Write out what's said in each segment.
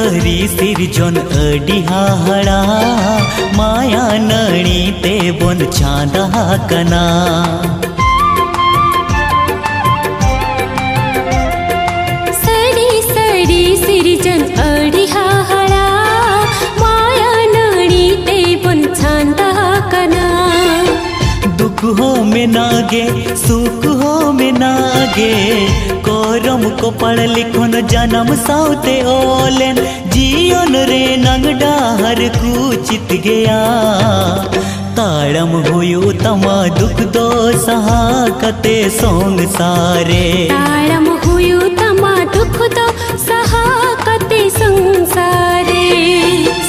सरी सिरजन अडी हाहड़ा माया नणी ते बोन चांदा कना। सरी सरी सिरजन अडी हाहड़ा माया नणी ते बोन चांदा कना। दुख हो में नागे सुख हो में नागे कोरम को पढ़ लिखन जन्म साउते ओलेन जीवन रे नंगडा हर कुचित गया। ताड़म हुयो तमा दुख दो सहा कते सोंग सारे। ताड़म हुयो तमा दुख दो सहा कते संसारे।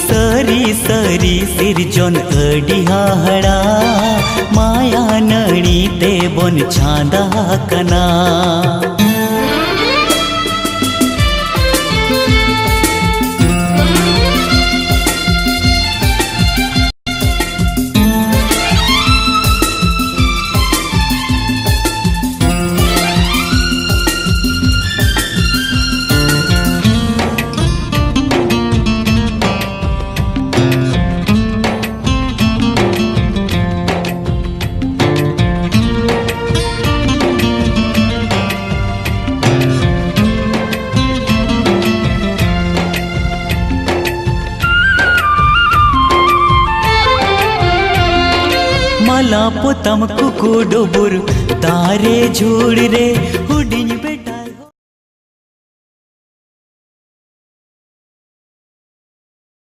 सरी सरी सिरजन अडी हाहड़ा माया नणी ते बोन चांदा कना। मला पोतम कुकुडुबुर तारे झूड़ रे